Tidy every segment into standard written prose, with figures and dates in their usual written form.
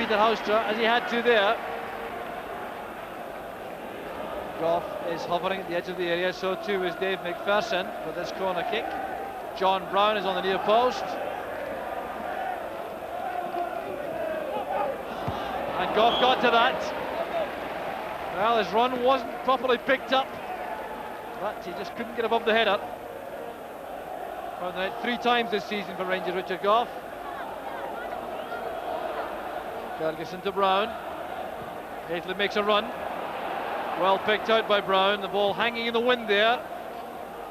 Peter Houstra, as he had to there. Goff is hovering at the edge of the area, so too is Dave McPherson with this corner kick. John Brown is on the near post. And Goff got to that. Well, his run wasn't properly picked up, but he just couldn't get above the header. Found the net 3 times this season for Rangers, Richard Goff. Ferguson to Brown. Hateley makes a run. Well picked out by Brown. The ball hanging in the wind there.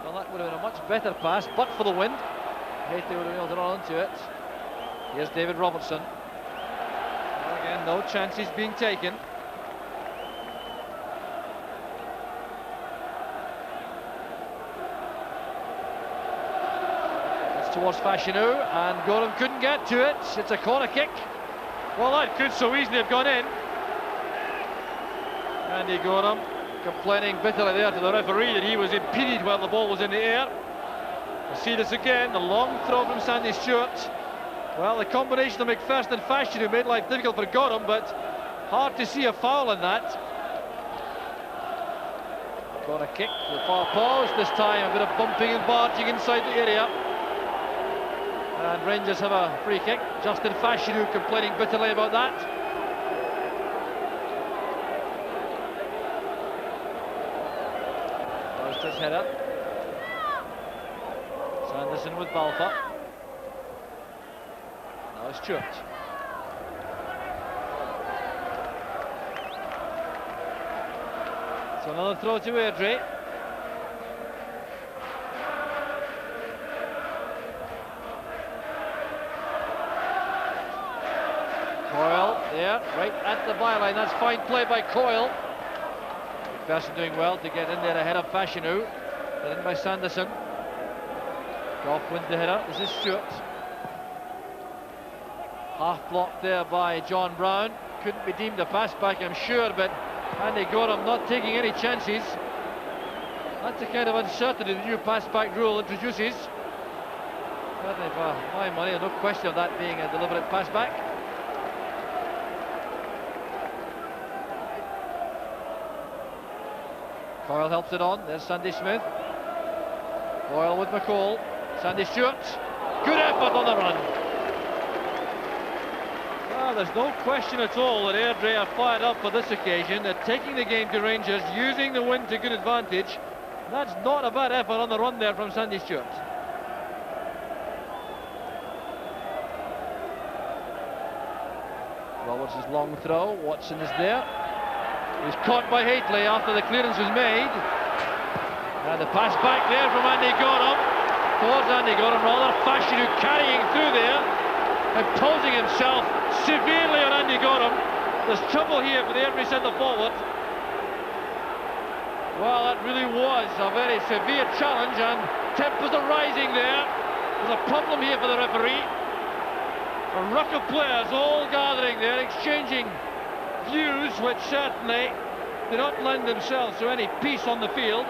Well, that would have been a much better pass, but for the wind. Hateley would have been able to run onto it. Here's David Robertson. Well, again, no chances being taken. It's towards Fashanu, and Gorham couldn't get to it. It's a corner kick. Well, that could so easily have gone in. Andy Gorham complaining bitterly there to the referee that he was impeded while the ball was in the air. We'll see this again, the long throw from Sandy Stewart. Well, the combination of McPherson and Fashanu made life difficult for Gorham, but hard to see a foul in that. Corner kick to the far post, this time a bit of bumping and barging inside the area. And Rangers have a free kick. Justin Fashanu complaining bitterly about that. His header. Sanderson with Balfour. Now Stewart. So another throw to Airdrie. Coyle there, right at the byline. That's fine play by Coyle. McPherson doing well to get in there ahead of Fashanu. Led in by Sanderson. Goff wins the header. This is Stewart. Half blocked there by John Brown. Couldn't be deemed a pass back, I'm sure, but Andy Gorham not taking any chances. That's the kind of uncertainty the new pass back rule introduces. Certainly for my money, no question of that being a deliberate pass back. Coyle helps it on. There's Sandy Smith. Coyle with McCall. Sandy Stewart. Good effort on the run. Well, there's no question at all that Airdrie are fired up for this occasion. They're taking the game to Rangers, using the wind to good advantage. That's not a bad effort on the run there from Sandy Stewart. Roberts' long throw. Watson is there. He's caught by Hateley after the clearance was made. And the pass back there from Andy Gorham. Towards Andy Gorham, rather. Fashanu carrying through there, imposing himself severely on Andy Gorham. There's trouble here for the Airdrie centre forward. Well, that really was a very severe challenge, and tempers are rising there. There's a problem here for the referee. A ruck of players all gathering there, exchanging views which certainly do not lend themselves to any peace on the field.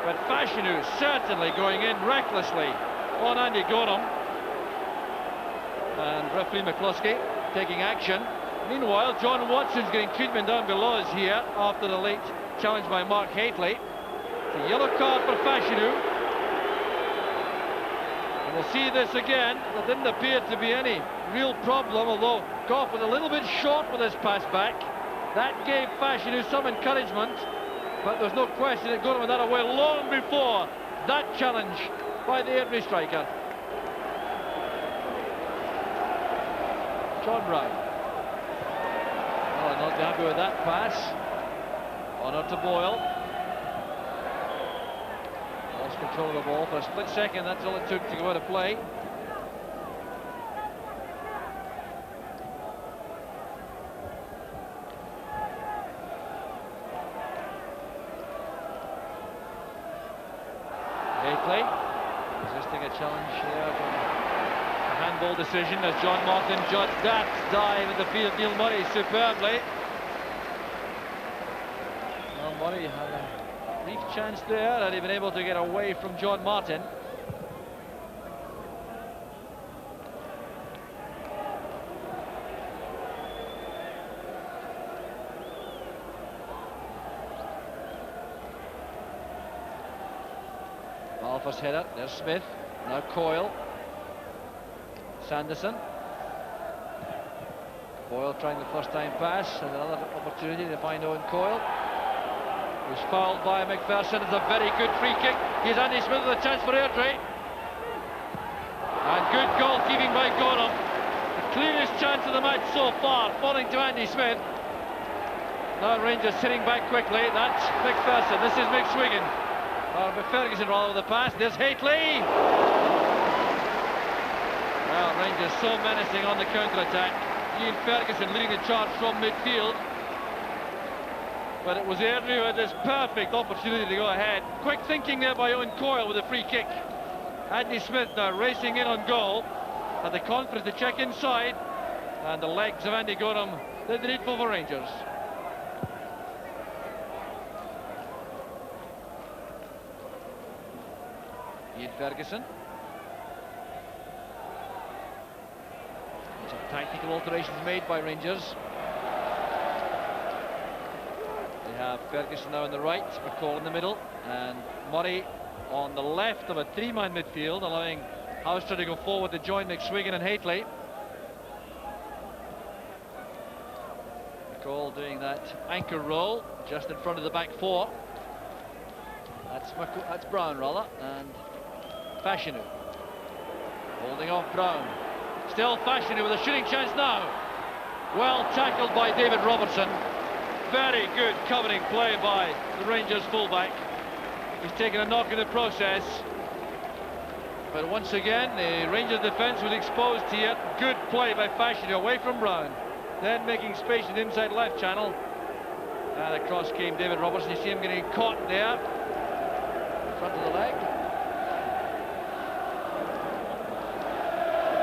But Fashanu certainly going in recklessly on Andy Gorham. And referee McCluskey taking action. Meanwhile, John Watson's getting treatment down below us here after the late challenge by Mark Hateley. It's a yellow card for Fashanu. And we'll see this again. There didn't appear to be any real problem, although Goff was a little bit short with his pass back. That gave Fashanu some encouragement, but there's no question that Gorham had that away long before that challenge by the Airdrie striker. John Brown. Oh, not happy with that pass. Honour to Boyle. Lost control of the ball for a split second. That's all it took to go out of play. Hateley resisting a challenge here from a handball decision as John Martin judged that dive in the feet of Neil Murray superbly. Well, Murray had a brief chance there, had he been able to get away from John Martin. Gaffer's header. There's Smith. Now Coyle. Sanderson. Coyle trying the first time pass, and another opportunity to find Owen Coyle. Who's fouled by McPherson. It's a very good free kick. Here's Andy Smith with a chance for Airdrie. And good goalkeeping by Gorham. The clearest chance of the match so far, falling to Andy Smith. Now Rangers sitting back quickly. That's McPherson. This is McSwiggan. Or McFerguson rather with the pass. There's Haitley. Well, Rangers so menacing on the counter-attack. Ian Ferguson leading the charge from midfield. But it was Airdrie who had this perfect opportunity to go ahead. Quick thinking there by Owen Coyle with a free kick. Andy Smith now racing in on goal. Had the confidence to check inside. And the legs of Andy Gorham did the needful for Rangers. Ian Ferguson. Some tactical alterations made by Rangers. They have Ferguson now on the right, McCall in the middle, and Murray on the left of a three-man midfield, allowing Houster to go forward to join McSwiggan and Haitley. McCall doing that anchor role just in front of the back four. That's Brown rather, and Fashanu holding off Brown. Still Fashanu with a shooting chance now. Well tackled by David Robertson. Very good covering play by the Rangers fullback. He's taken a knock in the process. But once again, the Rangers defence was exposed here. Good play by Fashanu away from Brown. Then making space in the inside left channel. And across came David Robertson. You see him getting caught there. Front of the leg.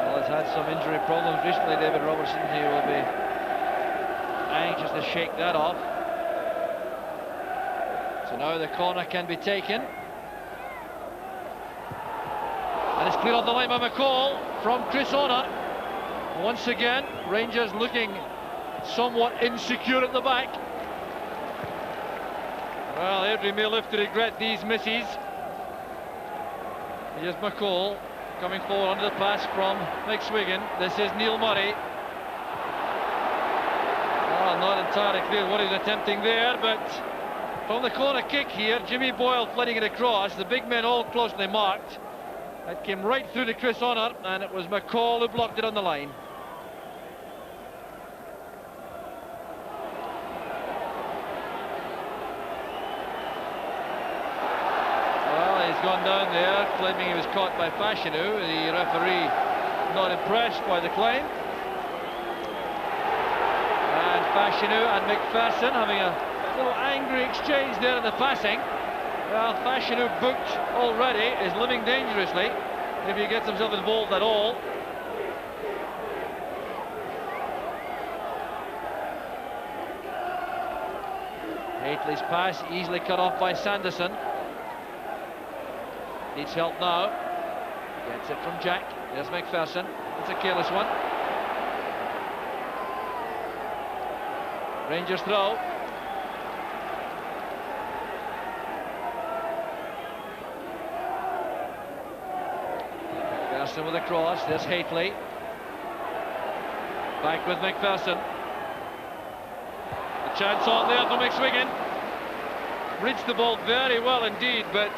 Well, he's had some injury problems recently, David Robertson. He will be anxious to shake that off. So now the corner can be taken. And it's cleared off the line by McCall from Chris Honor. Once again, Rangers looking somewhat insecure at the back. Well, Airdrie may live to regret these misses. Here's McCall coming forward under the pass from McSwiggan. This is Neil Murray. Well, not entirely clear what he's attempting there, but from the corner kick here, Jimmy Boyle flooding it across. The big men all closely marked. It came right through to Chris Honor, and it was McCall who blocked it on the line. Well, he's gone down there, claiming he was caught by Fashanu. The referee not impressed by the claim. And Fashanu and McPherson having a little angry exchange there in the passing. Well, Fashanu booked already, is living dangerously if he gets himself involved at all. Haitley's pass easily cut off by Sanderson. Needs help now. Gets it from Jack. There's McPherson. It's a careless one. Rangers throw. McPherson with a cross. There's Haitley. Back with McPherson. A chance on there for McSwiggan. Reached the ball very well indeed, but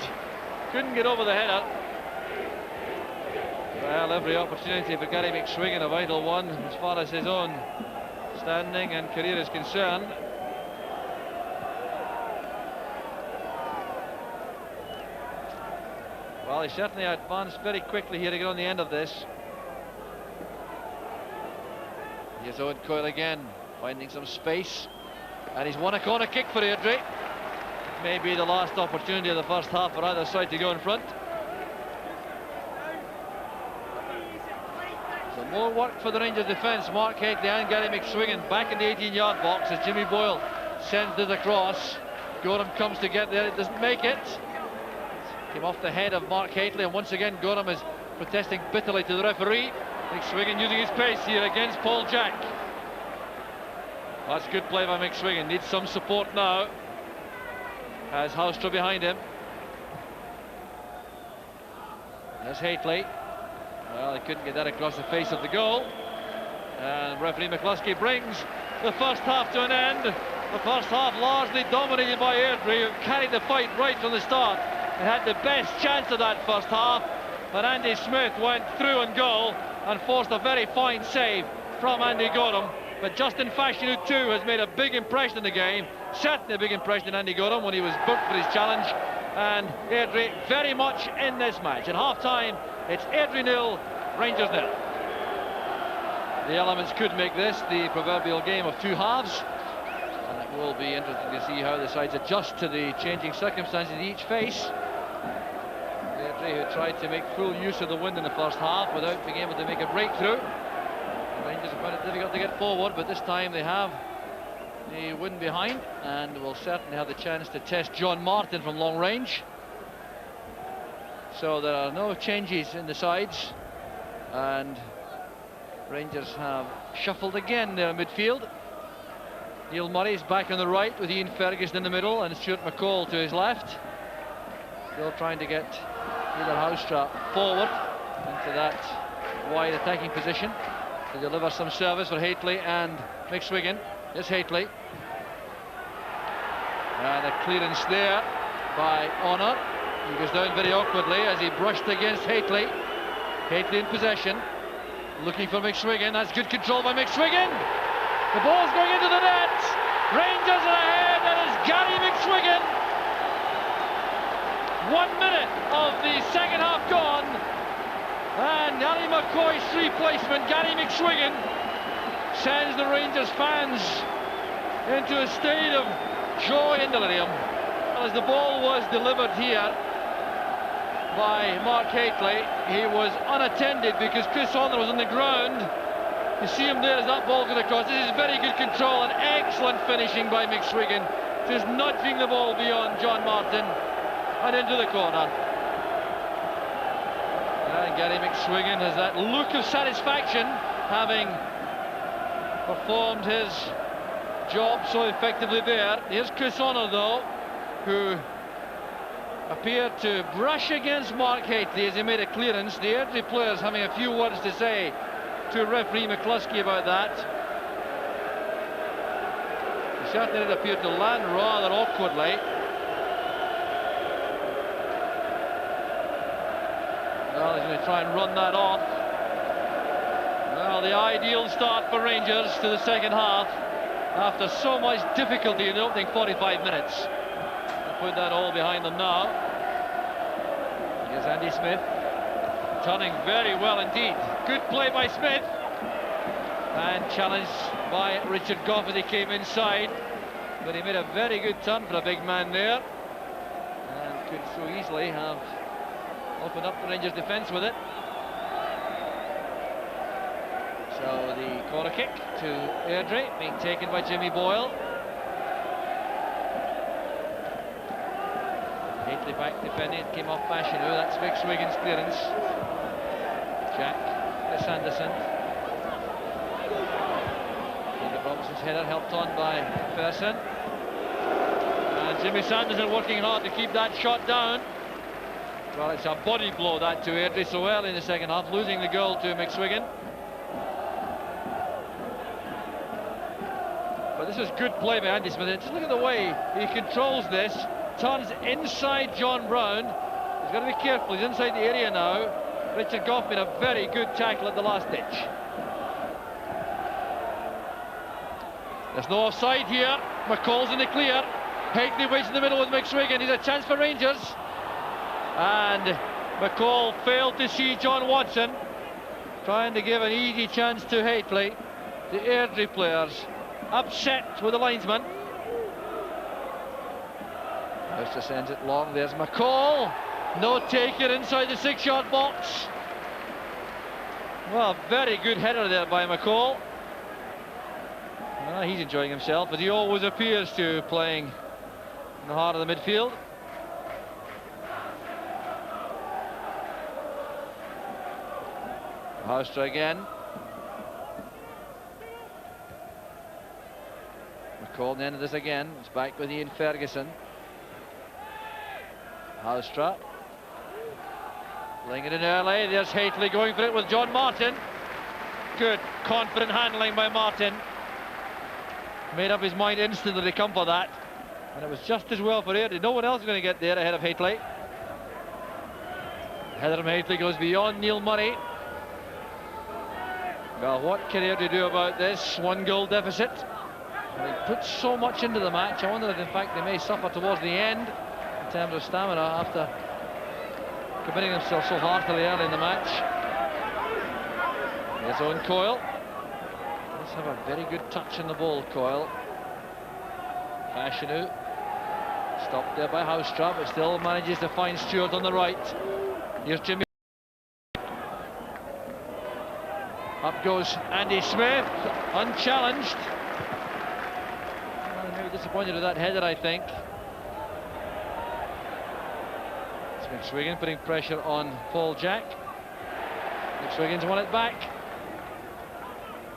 couldn't get over the header. Well, every opportunity for Gary McSwiggan, a vital one as far as his own standing and career is concerned. Well, he certainly advanced very quickly here to get on the end of this. Here's Owen Coyle again, finding some space, and he's won a corner kick for Airdrie. Maybe the last opportunity of the first half for either side to go in front. So more work for the Rangers defence. Mark Haitley and Gary McSwiggan back in the 18-yard box as Jimmy Boyle sends it across. Gorham comes to get there, it doesn't make it. Came off the head of Mark Haitley, and once again Gorham is protesting bitterly to the referee. McSwiggan using his pace here against Paul Jack. That's good play by McSwiggan. Needs some support now. Has Houstra behind him. There's Haitley. Well, he couldn't get that across the face of the goal. And referee McCluskey brings the first half to an end. The first half largely dominated by Airdrie, who carried the fight right from the start and had the best chance of that first half. But Andy Smith went through and goal and forced a very fine save from Andy Gorham. But Justin Fashanu too has made a big impression in the game. Certainly a big impression in Andy Gorham when he was booked for his challenge. And Airdrie very much in this match. At half-time, it's Airdrie 0, Rangers 0. The elements could make this the proverbial game of two halves. And it will be interesting to see how the sides adjust to the changing circumstances they each face. Airdrie, who tried to make full use of the wind in the first half without being able to make a breakthrough. The Rangers have found it difficult to get forward, but this time they have the wind behind and will certainly have the chance to test John Martin from long range. So there are no changes in the sides, and Rangers have shuffled again their midfield. Neil Murray's back on the right with Ian Ferguson in the middle and Stuart McCall to his left. Still trying to get either Houstra forward into that wide attacking position to deliver some service for Haitley and McSwiggan. There's Haitley. And a clearance there by Honor. He goes down very awkwardly as he brushed against Haitley. Haitley in possession, looking for McSwiggan. That's good control by McSwiggan. The ball's going into the net. Rangers are ahead, and it's Gary McSwiggan. 1 minute of the second half gone, and Ali McCoy's replacement, Gary McSwiggan, sends the Rangers fans into a state of joy and delirium. As the ball was delivered here by Mark Haitley, he was unattended because Chris Honor was on the ground. You see him there as that ball goes across. This is very good control and excellent finishing by McSwiggan, just nudging the ball beyond John Martin and into the corner. And Gary McSwiggan has that look of satisfaction, having performed his job so effectively there. Here's Chris Honor though, who appeared to brush against Mark Haitley as he made a clearance. The Airdrie players having a few words to say to referee McCluskey about that. He certainly did appear to land rather awkwardly. Well, he's going to try and run that off. Well, the ideal start for Rangers to the second half after so much difficulty in the opening 45 minutes. They'll put that all behind them now. Here's Andy Smith, turning very well indeed. Good play by Smith, and challenged by Richard Gough as he came inside, but he made a very good turn for a big man there, and could so easily have opened up the Rangers defence with it. So the corner kick to Airdrie being taken by Jimmy Boyle. Haitley back defending, it came off Fashanu. That's McSwiggan's clearance. Jack Sanderson. David Robinson's header helped on by Persson. And Jimmy Sanderson working hard to keep that shot down. Well, it's a body blow that to Airdrie so early in the second half, losing the goal to McSwiggan. But this is good play by Andy Smith. Just look at the way he controls this. Turns inside John Brown. He's got to be careful. He's inside the area now. Richard Gough made a very good tackle at the last ditch. There's no offside here. McCall's in the clear. Haitley waits in the middle with McSwiggan. He's a chance for Rangers. And McCall failed to see John Watson, trying to give an easy chance to Haitley. The Airdrie players upset with the linesman. Houstra sends it long. There's McCall. No taker inside the 6-yard box. Well, very good header there by McCall. Well, he's enjoying himself, but he always appears to playing in the heart of the midfield. Houstra again. McCall the end of this again. It's back with Ian Ferguson. Houstra. Laying it in early. There's Haitley going for it with John Martin. Good, confident handling by Martin. Made up his mind instantly to come for that. And it was just as well for Airdrie. No one else is going to get there ahead of Haitley. Header from Haitley goes beyond Neil Murray. Well, what can Airdrie do about this? 1-goal deficit. And he puts so much into the match. I wonder if in fact they may suffer towards the end in terms of stamina after committing themselves so heartily early in the match. His own Coyle. Let's have a very good touch in the ball, Coyle. Fashanu. Stopped there by Housetrap, but still manages to find Stewart on the right. Here's Jimmy. Up goes Andy Smith, unchallenged. Well, maybe disappointed with that header, I think. It's McSwiggan putting pressure on Paul Jack. McSwiggan's won it back.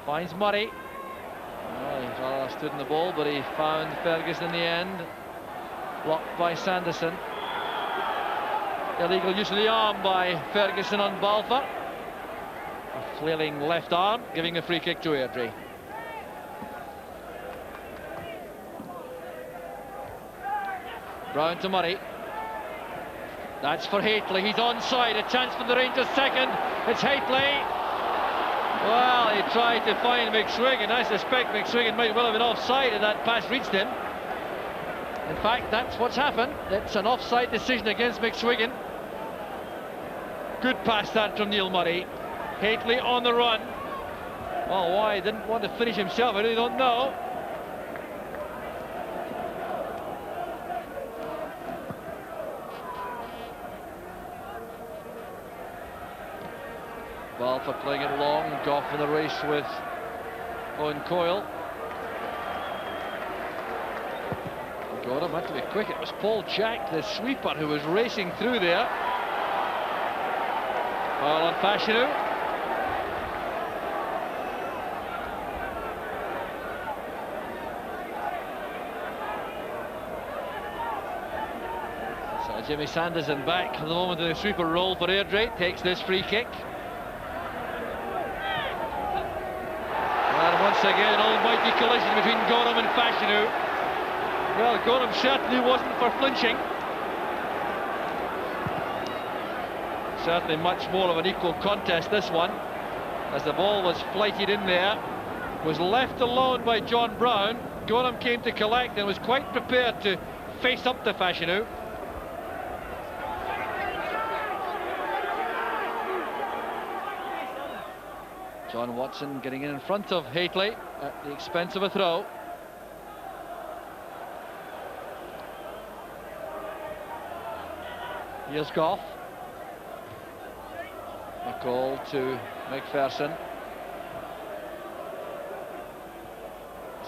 Finds Murray. Well, he rather stood in the ball, but he found Ferguson in the end. Blocked by Sanderson. Illegal use of the arm by Ferguson on Balfour. A flailing left arm, giving a free kick to Airdrie. Brown to Murray. That's for Haitley. He's onside. A chance for the Rangers second. It's Haitley. Well, he tried to find McSwiggan. I suspect McSwiggan might well have been offside and that pass reached him. In fact, that's what's happened. It's an offside decision against McSwiggan. Good pass that from Neil Murray. Haitley on the run. Oh, why? He didn't want to finish himself. I really don't know. Balfour playing it long. Goff in the race with Owen Coyle. Got him, had to be quick. It was Paul Jack, the sweeper, who was racing through there. Foul on Fashanu. So Jimmy Sanderson back for the moment in the sweeper role for Airdrie. Takes this free kick. And once again, an almighty collision between Gorham and Fashanu. Well, Gorham certainly wasn't for flinching. Certainly much more of an equal contest, this one, as the ball was flighted in there, was left alone by John Brown. Gorham came to collect and was quite prepared to face up to Fashanu. John Watson getting in front of Haitley at the expense of a throw. Here's Goff. McCall to McPherson.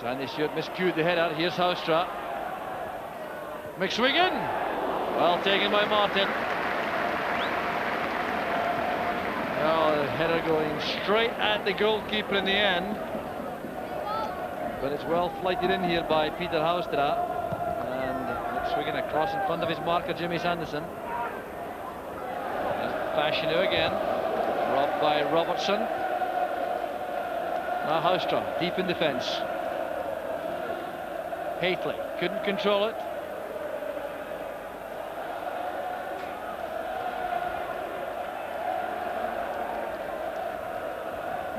So Andy Stewart miscued the header. Here's Housetrap. McSwiggan. Well taken by Martin. Well, the header going straight at the goalkeeper in the end. But it's well flighted in here by Peter Housetrap. And McSwiggan across in front of his marker, Jimmy Sanderson. Fashanu again, robbed by Robertson. Now Housetrap, deep in defence. Haitley couldn't control it.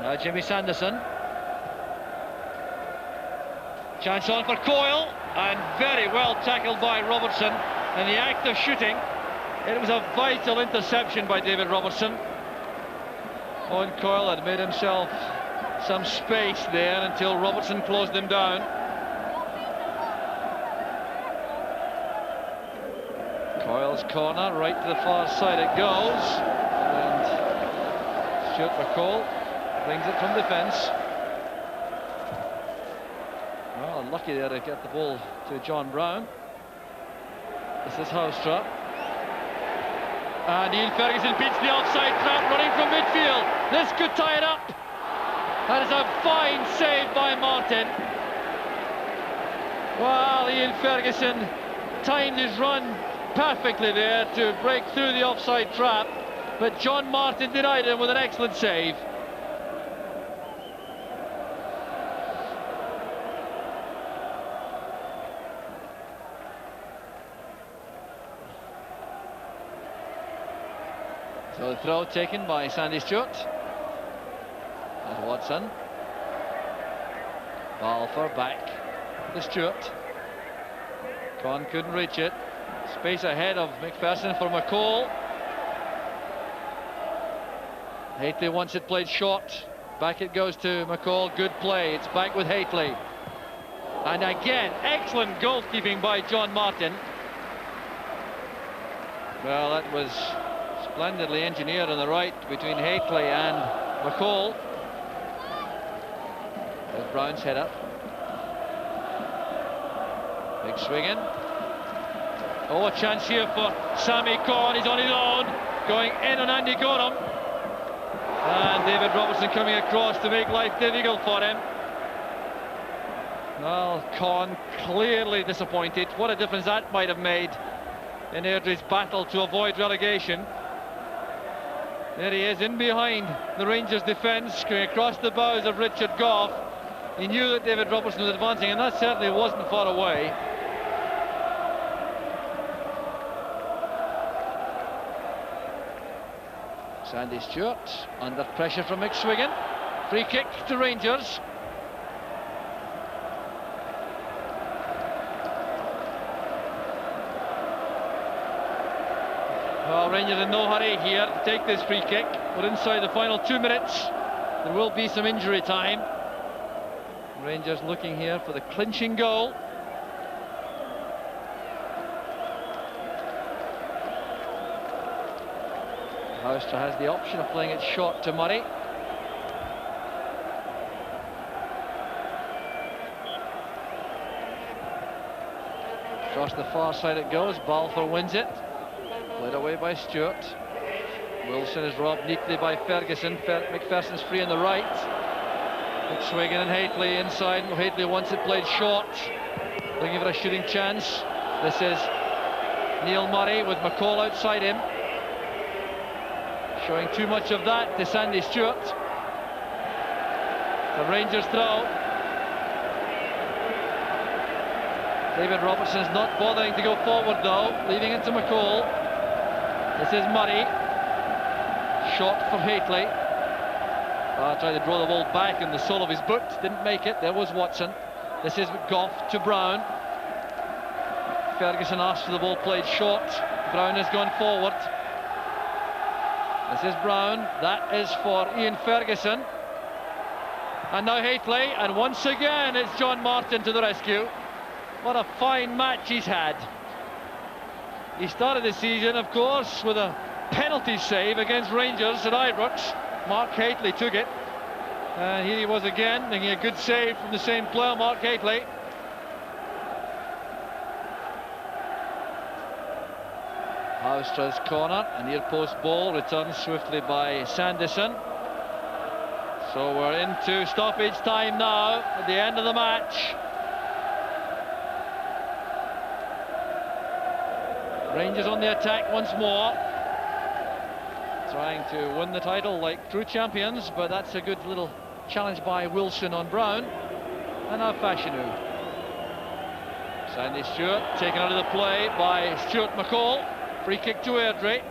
Now Jimmy Sanderson. Chance on for Coyle, and very well tackled by Robertson in the act of shooting. It was a vital interception by David Robertson. Owen Coyle had made himself some space there until Robertson closed him down. Coyle's corner, right to the far side it goes. And Stuart McCall brings it from defence. Well, unlucky there to get the ball to John Brown. This is Housetrap. And Ian Ferguson beats the offside trap running from midfield. This could tie it up. That is a fine save by Martin. Well, Ian Ferguson timed his run perfectly there to break through the offside trap. but John Martin denied him with an excellent save. So the throw taken by Sandy Stewart. There's Watson. Balfour back to Stewart. Con couldn't reach it. Space ahead of McPherson for McCall. Haitley wants it played short. Back it goes to McCall. Good play. It's back with Haitley. And again, excellent goalkeeping by John Martin. Well, that was splendidly engineered on the right between Haitley and McCall. There's Brown's head up. Big swinging. Oh, a chance here for Sammy Con. He's on his own, going in on Andy Gorham. And David Robertson coming across to make life difficult for him. Well, Con clearly disappointed. What a difference that might have made in Airdrie's battle to avoid relegation. There he is, in behind the Rangers defence, going across the bows of Richard Gough. He knew that David Robertson was advancing, and that certainly wasn't far away. Sandy Stewart under pressure from McSwiggan. Free kick to Rangers. Well, Rangers in no hurry here to take this free kick. We're inside the final 2 minutes. There will be some injury time. Rangers looking here for the clinching goal. Houston has the option of playing it short to Murray. Across the far side it goes. Balfour wins it. Played away by Stewart. Wilson is robbed neatly by Ferguson. McPherson's free on the right. McSwiggan and Haitley inside. Haitley wants it played short, looking for a shooting chance. This is Neil Murray with McCall outside him, showing too much of that to Sandy Stewart. The Rangers throw. David Robertson's not bothering to go forward though, leaving it to McCall. This is Murray. Shot for Haitley. Tried to draw the ball back in the sole of his boot, didn't make it. There was Watson. This is Gough to Brown. Ferguson asked for the ball played short. Brown has gone forward. This is Brown. That is for Ian Ferguson. And now Haitley, and once again it's John Martin to the rescue. What a fine match he's had. He started the season, of course, with a penalty save against Rangers at Ibrox. Mark Haitley took it, and here he was again, making a good save from the same player, Mark Haitley. Houstra's corner, a near post ball, returned swiftly by Sanderson. So we're into stoppage time now, at the end of the match. Rangers on the attack once more, trying to win the title like true champions, but that's a good little challenge by Wilson on Brown. And now Fashanu. Sandy Stewart taken out of the play by Stuart McCall. Free kick to Airdrie.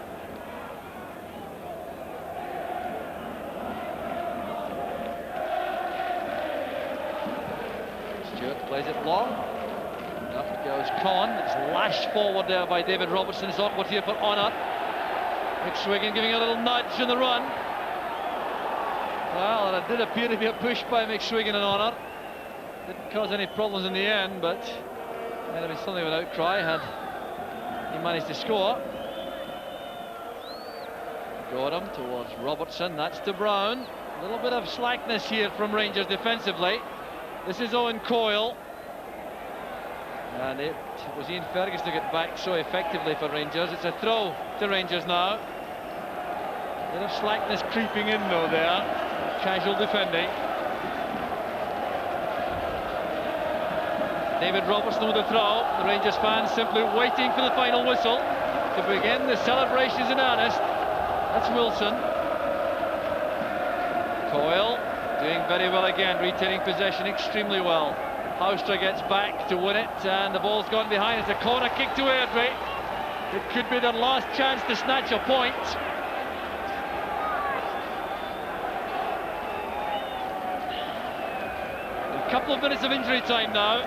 Stewart plays it long. Up goes Con. It's lashed forward there by David Robertson. It's awkward here for Honour. McSwiggan giving a little nudge in the run. Well, it did appear to be a push by McSwiggan and Honour. Didn't cause any problems in the end, but might have been something of an outcry had he managed to score. Gorham towards Robertson. That's to Brown. A little bit of slackness here from Rangers defensively. This is Owen Coyle. And it was Ian Ferguson to get back so effectively for Rangers. It's a throw to Rangers now. A bit of slackness creeping in though there. Casual defending. David Robertson with the throw. The Rangers fans simply waiting for the final whistle to begin the celebrations in earnest. That's Wilson. Coyle doing very well again, retaining possession extremely well. Houstra gets back to win it, and the ball's gone behind. It's a corner kick to Airdrie. It could be their last chance to snatch a point. A couple of minutes of injury time now.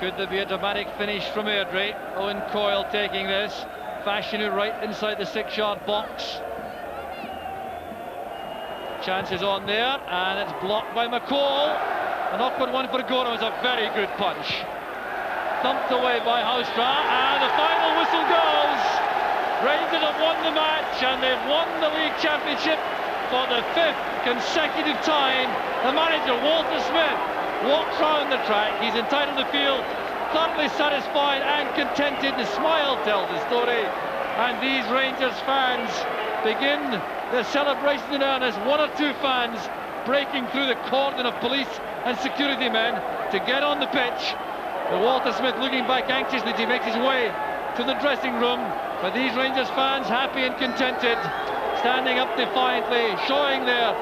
Could there be a dramatic finish from Airdrie? Owen Coyle taking this. Fashanu right inside the 6-yard box. Chance is on there, and it's blocked by McCall. An awkward one for Gordon. Was a very good punch. Thumped away by Houstra, and the final whistle goes. Rangers have won the match, and they've won the league championship for the 5th consecutive time. The manager, Walter Smith, walks round the track. He's entitled to feel thoroughly satisfied and contented. The smile tells the story, and these Rangers fans begin their celebration in earnest. One or two fans breaking through the cordon of police and security men to get on the pitch. But Walter Smith looking back anxiously as he makes his way to the dressing room. But these Rangers fans happy and contented, standing up defiantly, showing their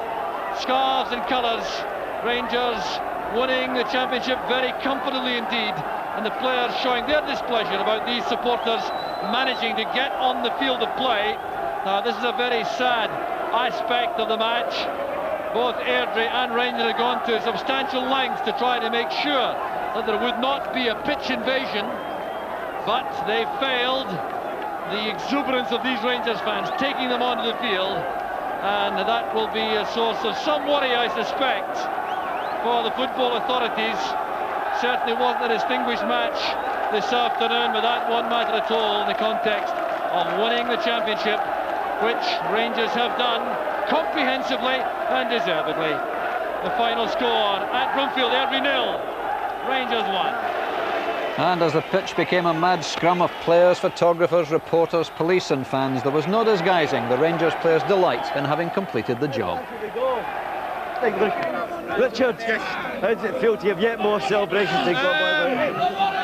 scarves and colours. Rangers winning the championship very comfortably indeed, and the players showing their displeasure about these supporters managing to get on the field of play. Now this is a very sad aspect of the match. Both Airdrie and Rangers have gone to substantial lengths to try to make sure that there would not be a pitch invasion, but they failed. The exuberance of these Rangers fans taking them onto the field, and that will be a source of some worry, I suspect, for the football authorities. Certainly wasn't a distinguished match this afternoon, but that won't matter at all in the context of winning the championship, which Rangers have done comprehensively and deservedly. The final score at Brumfield, Airdrie 0, Rangers 1. And as the pitch became a mad scrum of players, photographers, reporters, police and fans, there was no disguising the Rangers players' delight in having completed the job. Richard, how does it feel to have yet more celebrations to go?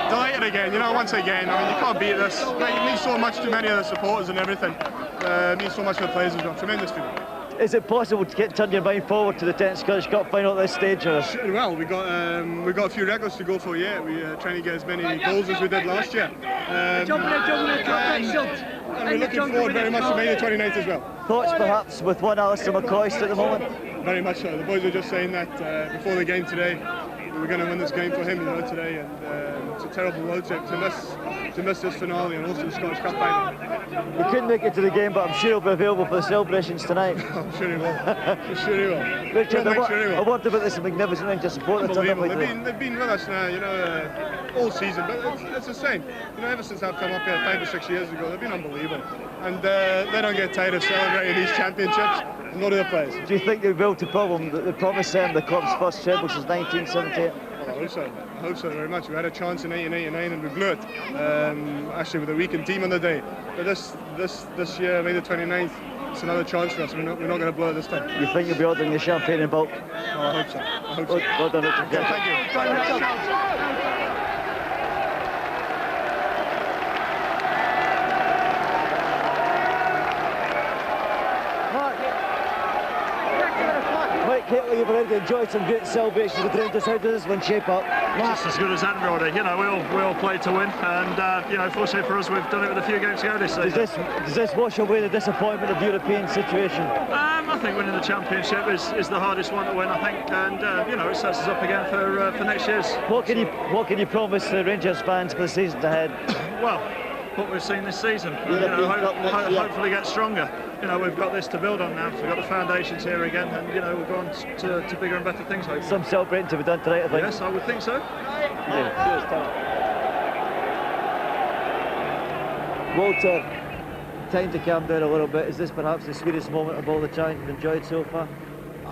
Delighted again, you know, once again. I mean, you can't beat this. It means so much to many of the supporters and everything. It means so much for the players as well. Tremendous feeling. Is it possible to turn your mind forward to the 10th Scottish Cup final at this stage? Or? Well, we got a few records to go for yet. We're trying to get as many goals as we did last year. And we're looking forward very much to May the 29th as well. Thoughts perhaps with one Alistair McCoist at the moment? Very much so. The boys were just saying that before the game today, we were going to win this game for him, you know, today, and it's a terrible blow to miss this finale and also the Scottish Cup final. He couldn't make it to the game, but I'm sure he'll be available for the celebrations tonight. I'm sure he will. I'm sure he will. Richard, I word about this magnificent Rangers support that's unbelievable. They've been with us now, you know, all season, but it's the same. You know, ever since I've come up here 5 or 6 years ago, they've been unbelievable, and they don't get tired of celebrating these championships. None of the players. Do you think they will to problem that they promised them the club's first treble since 1978? Well, I hope so very much. We had a chance in 1989 and we blew it. Actually, with a weakened team on the day. But this year, May the 29th, it's another chance for us. We're not going to blow it this time. You think you'll be ordering your champagne in bulk? Oh, I hope so. I hope so. Well done, Richard. Yeah, thank you. Hitler, you've already enjoyed some great celebrations with Rangers. How does this one shape up? Just as good as anybody. You know, we all play to win, and you know, fortunately for us, we've done it with a few games to go this season. Does this wash away the disappointment of the European situation? I think winning the championship is the hardest one to win, I think, and you know, it sets us up again for next year's. What can you promise the Rangers fans for the season ahead? Well, what we've seen this season, you know, hopefully get stronger. You know, we've got this to build on now. We've got the foundations here again, and you know, we've gone to bigger and better things, hopefully. Some celebrating to be done tonight, I think. Yes, I would think so. Yeah. Walter, time to calm down a little bit. Is this perhaps the sweetest moment of all the time you've enjoyed so far?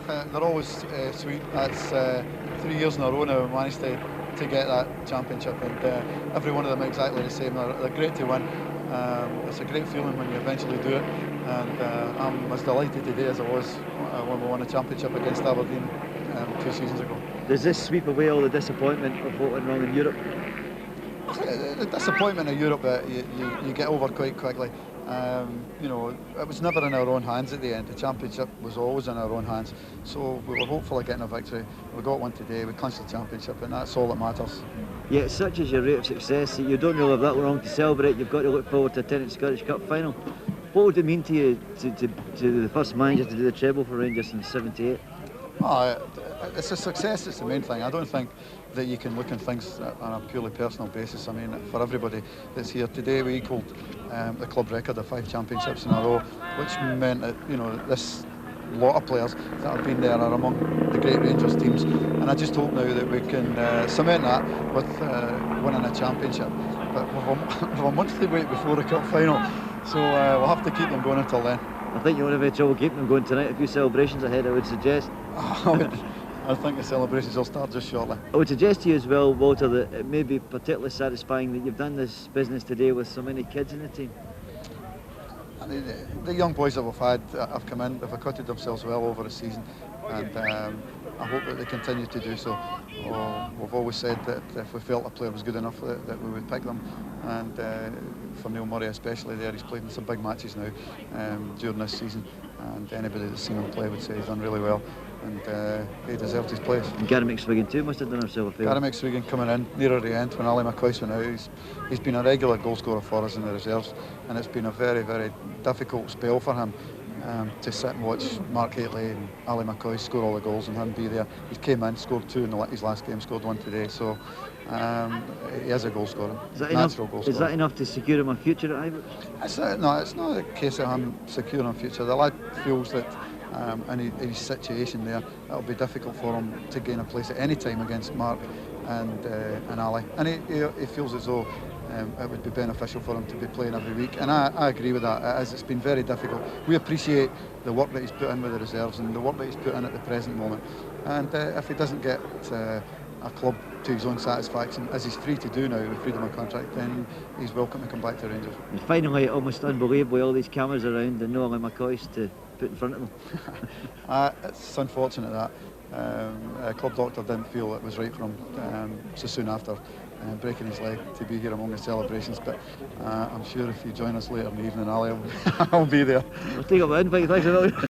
They're always sweet. That's 3 years in a row now we managed to get that championship, and every one of them exactly the same. They're great to win. It's a great feeling when you eventually do it, and I'm as delighted today as I was when we won a championship against Aberdeen 2 seasons ago. Does this sweep away all the disappointment of what went wrong in Europe? The disappointment of Europe you get over quite quickly. You know, it was never in our own hands at the end. The championship was always in our own hands. So we were hopeful of getting a victory. We got one today, we clinched the championship, and that's all that matters. Yeah, such is your rate of success that you don't really have that long to celebrate. You've got to look forward to attending the Scottish Cup final. What would it mean to you to the first manager to do the treble for Rangers in '78? Oh, it's a success, it's the main thing. I don't think that you can look at things on a purely personal basis. I mean, for everybody that's here today, we equalled the club record of 5 championships in a row, which meant that, you know, this lot of players that have been there are among the great Rangers teams, and I just hope now that we can cement that with winning a championship. But we've a month to wait before the cup final, so we'll have to keep them going until then. I think you won't have any trouble keeping them going tonight. A few celebrations ahead, I would suggest. I think the celebrations will start just shortly. I would suggest to you as well, Walter, that it may be particularly satisfying that you've done this business today with so many kids in the team. I mean, the young boys that we've had have come in, they've acquitted themselves well over the season, and I hope that they continue to do so. We've always said that if we felt a player was good enough, that we would pick them, and for Neil Murray especially there, he's played in some big matches now during this season, and anybody that's seen him play would say he's done really well, and he deserved his place. And Gary McSwiggan too must have done himself a favour. Gary McSwiggan coming in nearer the end when Ali McCoy went out. He's been a regular goal scorer for us in the reserves, and it's been a very, very difficult spell for him to sit and watch Mark Haitley and Ali McCoy score all the goals and him be there. He came in, scored 2 in his last game, scored 1 today, so he is a goal scorer, natural goal scorer. Is that enough to secure him a future at Ibrox? No, it's not a case of him securing a future. The lad feels that in his situation there, it'll be difficult for him to gain a place at any time against Mark and Ali, and he feels as though it would be beneficial for him to be playing every week, and I agree with that. It's been very difficult. We appreciate the work that he's put in with the reserves and the work that he's put in at the present moment, and if he doesn't get a club to his own satisfaction, as he's free to do now with freedom of contract, then he's welcome to come back to Rangers. And finally, almost unbelievably, all these cameras around and no Ali McCoys to put in front of them. It's unfortunate that a club doctor didn't feel it was right for him so soon after breaking his leg to be here among the celebrations, but I'm sure if you join us later in the evening, Ali, I'll be there. We'll take up the invite, thanks a million.